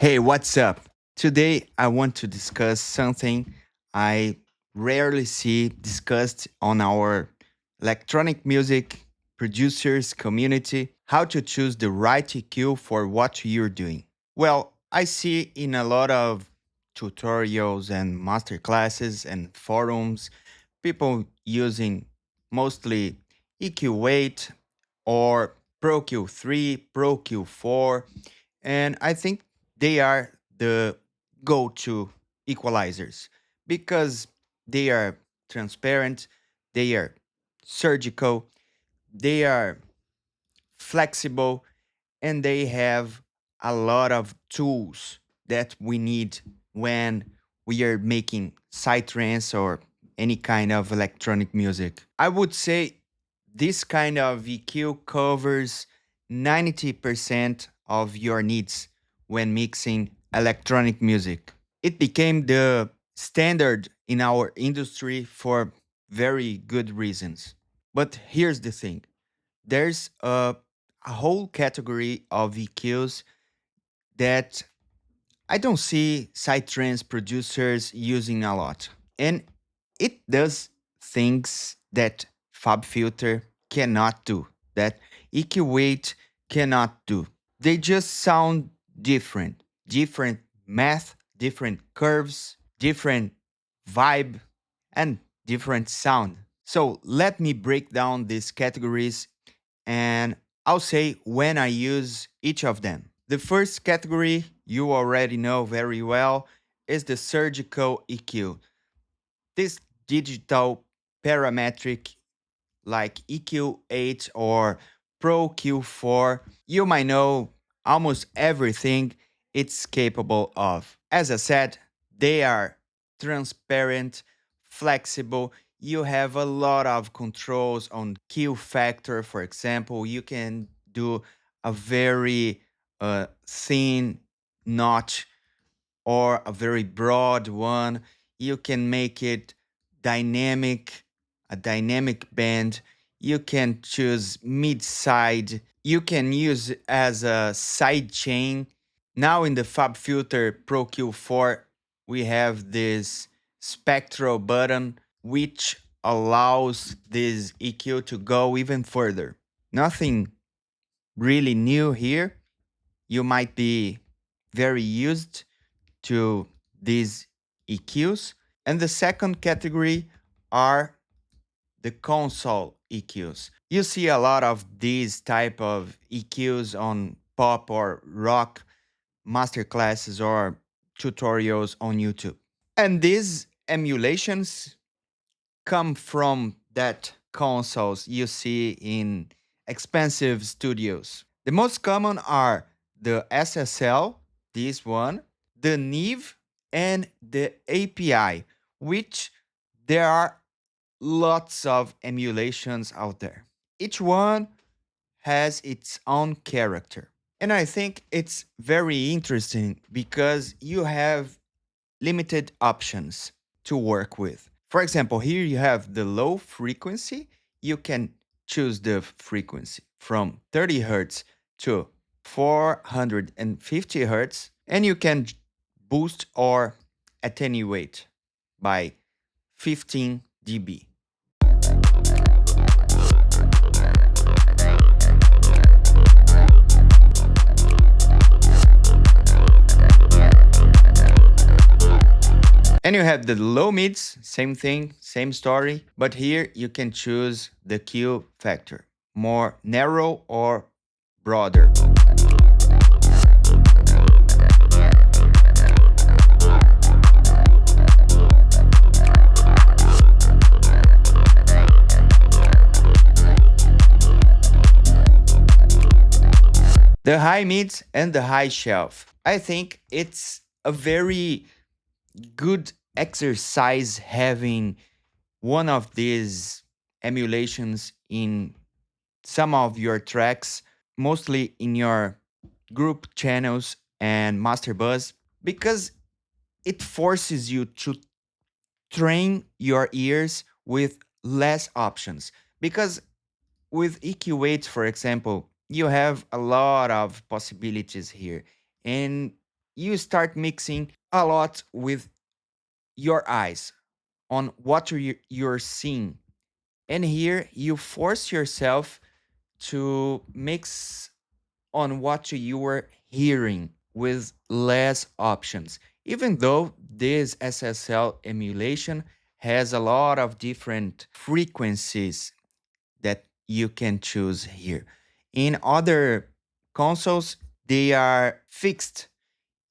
Hey, what's up? Today I want to discuss something I rarely see discussed on our electronic music producers community: how to choose the right EQ for what you're doing. Well, I see in a lot of tutorials and masterclasses and forums people using mostly EQ8 or Pro-Q3, Pro-Q4, and I think they are the go to equalizers because they are transparent, they are surgical, they are flexible, and they have a lot of tools that we need when we are making psytrance or any kind of electronic music. I would say this kind of EQ covers 90% of your needs when mixing electronic music. It became the standard in our industry for very good reasons. But here's the thing: there's a whole category of EQs that I don't see psytrance producers using a lot. And it does things that FabFilter cannot do, that EQ8 cannot do. They just sound different. Different math, different curves, different vibe, and different sound. So let me break down these categories and I'll say when I use each of them. The first category you already know very well is the surgical EQ. This digital parametric like EQ8 or Pro Q4, you might know almost everything it's capable of. As I said, they are transparent, flexible. You have a lot of controls on Q factor, for example. You can do a very thin notch or a very broad one. You can make it dynamic, a dynamic band. You can choose mid side. You can use as a side chain. Now in the FabFilter Pro-Q4, we have this Spectral button, which allows this EQ to go even further. Nothing really new here. You might be very used to these EQs. And the second category are the console EQs. You see a lot of these type of EQs on pop or rock masterclasses or tutorials on YouTube. And these emulations come from that consoles you see in expensive studios. The most common are the SSL, this one, the Neve, and the API, which there are lots of emulations out there. Each one has its own character. And I think it's very interesting because you have limited options to work with. For example, here you have the low frequency. You can choose the frequency from 30 hertz to 450 hertz, and you can boost or attenuate by 15 dB. And you have the low mids, same thing, same story, but here you can choose the Q factor, more narrow or broader. The high mids and the high shelf. I think it's a very good exercise having one of these emulations in some of your tracks, mostly in your group channels and master bus, because it forces you to train your ears with less options. Because with EQ8, for example, you have a lot of possibilities here. And you start mixing a lot with your eyes on what you're seeing. And here you force yourself to mix on what you were hearing with less options. Even though this SSL emulation has a lot of different frequencies that you can choose here. In other consoles, they are fixed.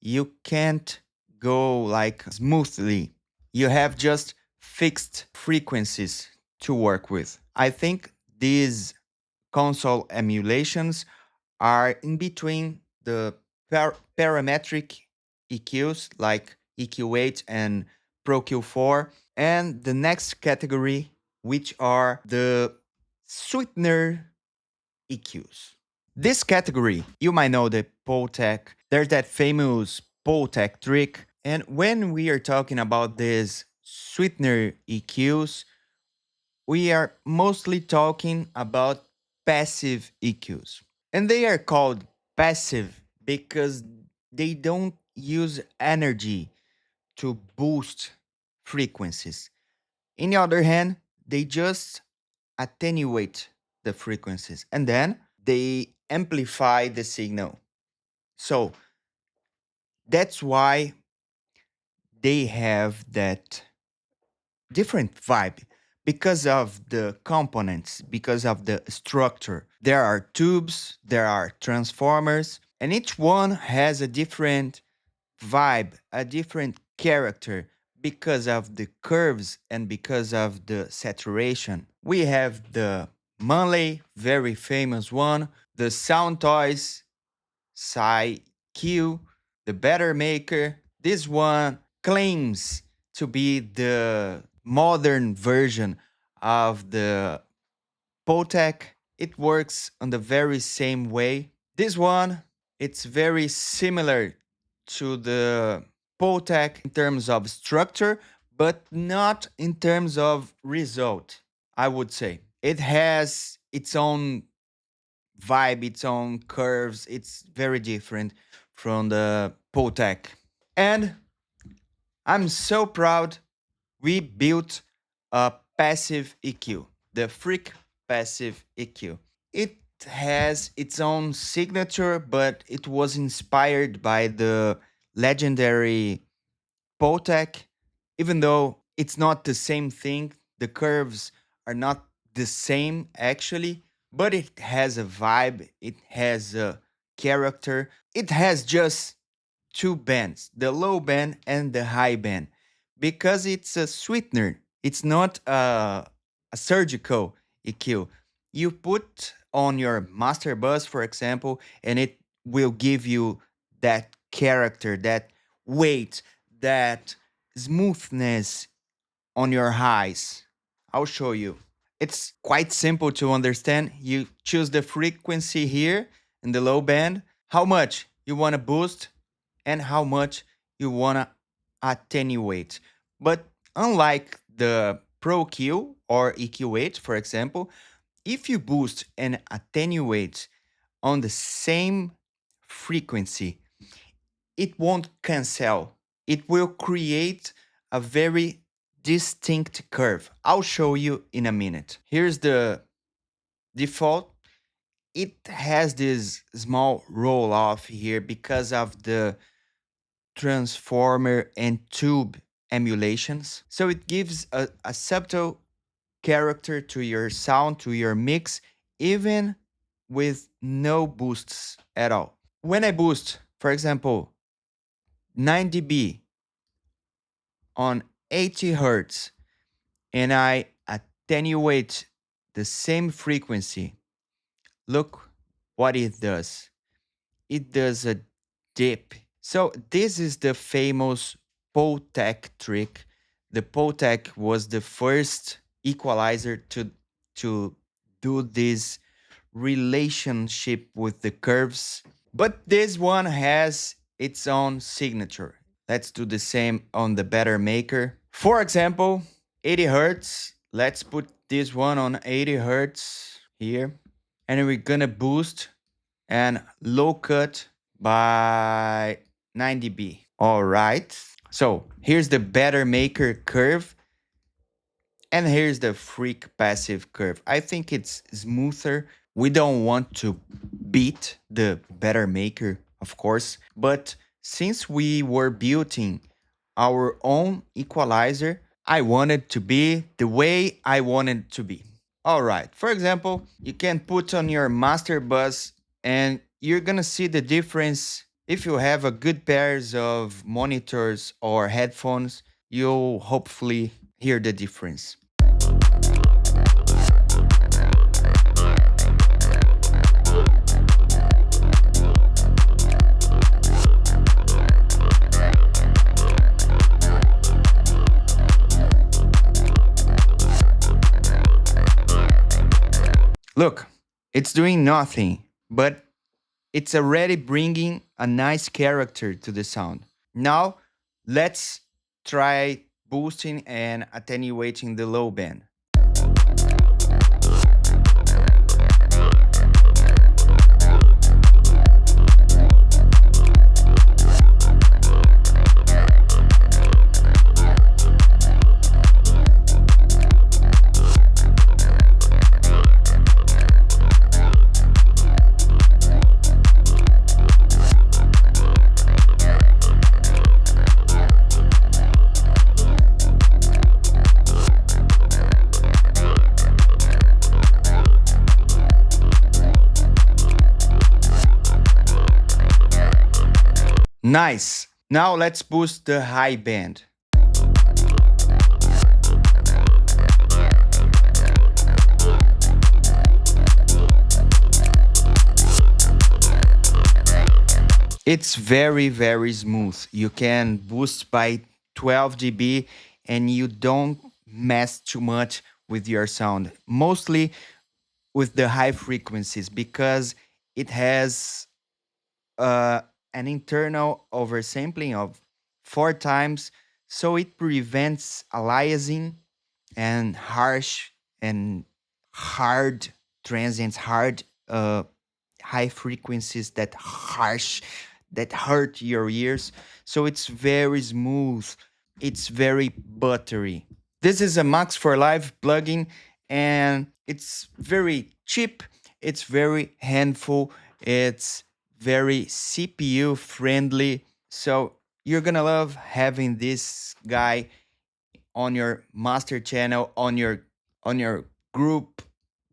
You can't go like smoothly. You have just fixed frequencies to work with. I think these console emulations are in between the parametric EQs like EQ8 and Pro-Q4 and the next category, which are the Sweetener EQs. This category, you might know the Poltec. There's that famous Poltec trick. And when we are talking about these Sweetener EQs, we are mostly talking about passive EQs. And they are called passive because they don't use energy to boost frequencies. On the other hand, they just attenuate the frequencies and then they amplify the signal. So that's why they have that different vibe because of the components, because of the structure. There are tubes, there are transformers, and each one has a different vibe, a different character because of the curves and because of the saturation. We have the Manley, very famous one, the Sound Toys Psy-Q, the Better Maker. This one claims to be the modern version of the Potec. It works on the very same way. This one, it's very similar to the Potec in terms of structure, but not in terms of result, I would say. It has its own vibe, its own curves. It's very different from the Potec. And I'm so proud we built a passive EQ, the Freak Passive EQ. It has its own signature, but it was inspired by the legendary Potec, even though it's not the same thing. The curves are not the same actually, but it has a vibe, it has a character. It has just two bands, the low band and the high band, because it's a sweetener. It's not a surgical EQ. You put on your master bus, for example, and it will give you that character, that weight, that smoothness on your highs. I'll show you. It's quite simple to understand. You choose the frequency here in the low band, how much you want to boost, and how much you want to attenuate. But unlike the Pro-Q or EQ8, for example, if you boost and attenuate on the same frequency, it won't cancel. It will create a very distinct curve. I'll show you in a minute. Here's the default. It has this small roll off here because of the transformer and tube emulations. So it gives a subtle character to your sound, to your mix, even with no boosts at all. When I boost, for example, 9 dB on 80 hertz and I attenuate the same frequency, look what it does. It does a dip. So this is the famous Potec trick. The Potec was the first equalizer to do this relationship with the curves. But this one has its own signature. Let's do the same on the Better Maker. For example, 80 hertz. Let's put this one on 80 hertz here. And we're gonna boost and low cut by 9 dB. All right. So here's the better maker curve, and here's the freak passive curve. I think it's smoother. We don't want to beat the better maker, of course, but since we were building our own equalizer, I wanted to be the way I wanted to be. All right. For example, you can put on your master bus and you're going to see the difference. If you have a good pairs of monitors or headphones, you'll hopefully hear the difference. Look, it's doing nothing, but it's already bringing a nice character to the sound. Now, let's try boosting and attenuating the low band. Nice. Now let's boost the high band. It's very, very smooth. You can boost by 12 dB and you don't mess too much with your sound. Mostly with the high frequencies because it has uh, an internal oversampling of 4 times, so it prevents aliasing and harsh and hard transients, hard high frequencies that harsh, that hurt your ears. So it's very smooth. It's very buttery. This is a Max for Live plugin and it's very cheap. It's very handful. It's very CPU friendly. So you're gonna love having this guy on your master channel, on your group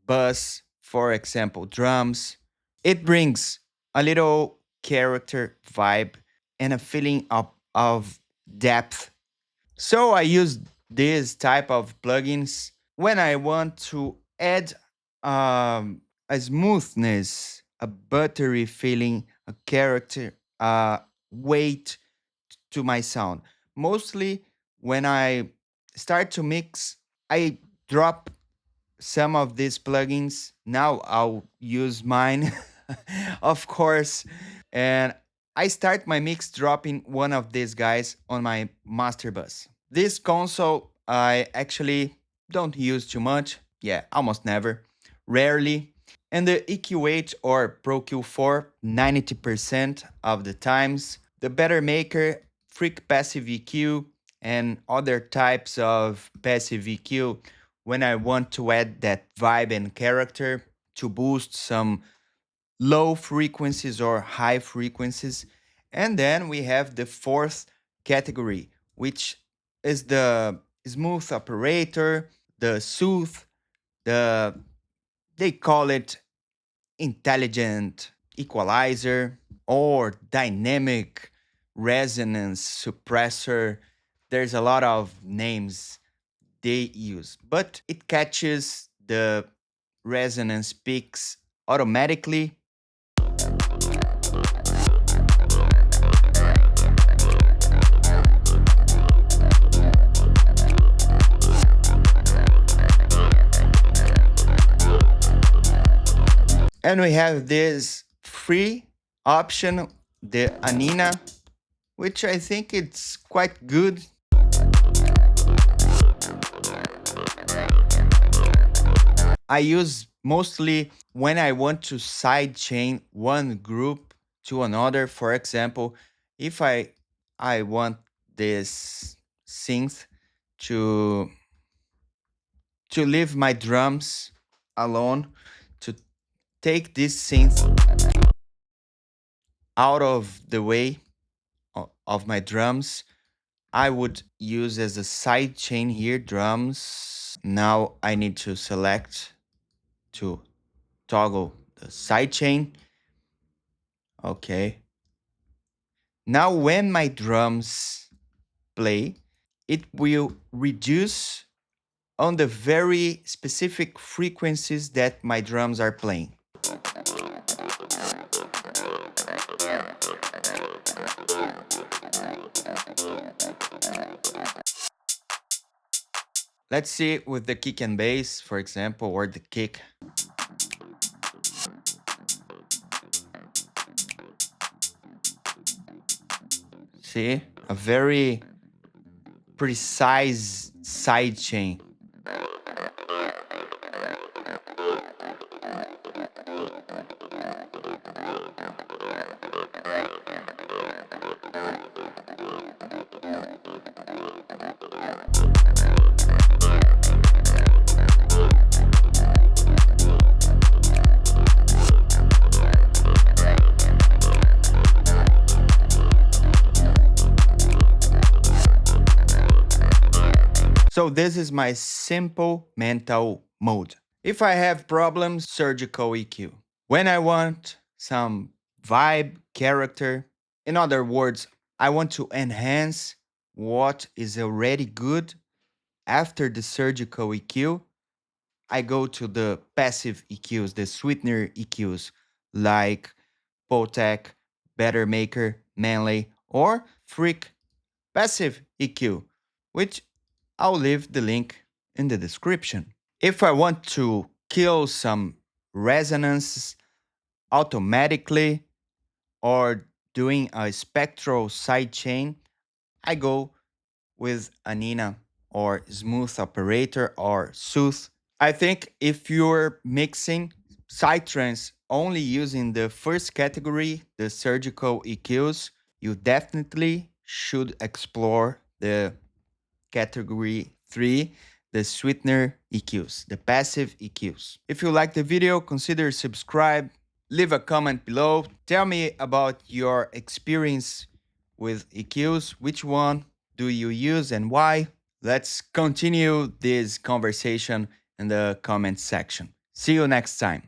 bus, for example, drums. It brings a little character vibe and a feeling of depth. So I use this type of plugins when I want to add a smoothness, a buttery feeling, a character, weight to my sound. Mostly when I start to mix, I drop some of these plugins. Now I'll use mine, of course. And I start my mix dropping one of these guys on my master bus. This console I actually don't use too much. Yeah, almost never. Rarely. And the EQ8 or Pro-Q4, 90% of the times. The Better Maker, Freak Passive EQ, and other types of passive EQ when I want to add that vibe and character to boost some low frequencies or high frequencies. And then we have the fourth category, which is the smooth operator, the soothe, the they call it intelligent equalizer or dynamic resonance suppressor. There's a lot of names they use, but it catches the resonance peaks automatically. And we have this free option, the Anina, which I think it's quite good. I use mostly when I want to sidechain one group to another. For example, If I want this synth to leave my drums alone, to take this synth out of the way of my drums, I would use as a side chain here drums. Now I need to select to toggle the side chain. Okay. Now when my drums play, it will reduce on the very specific frequencies that my drums are playing. Let's see with the kick and bass, for example, or the kick. See, a very precise side chain. So this is my simple mental mode. If I have problems, surgical EQ. When I want some vibe, character, in other words, I want to enhance what is already good after the surgical EQ, I go to the passive EQs, the sweetener EQs, like Potec, Better Maker, Manley, or Freak passive EQ, which I'll leave the link in the description. If I want to kill some resonances automatically or doing a spectral sidechain, I go with Anina or Smooth Operator or Sooth. I think if you're mixing Psytrance only using the first category, the surgical EQs, you definitely should explore the category 3, the sweetener EQs, the passive EQs. If you like the video, consider subscribe, leave a comment below, tell me about your experience with EQs, which one do you use and why? Let's continue this conversation in the comment section. See you next time.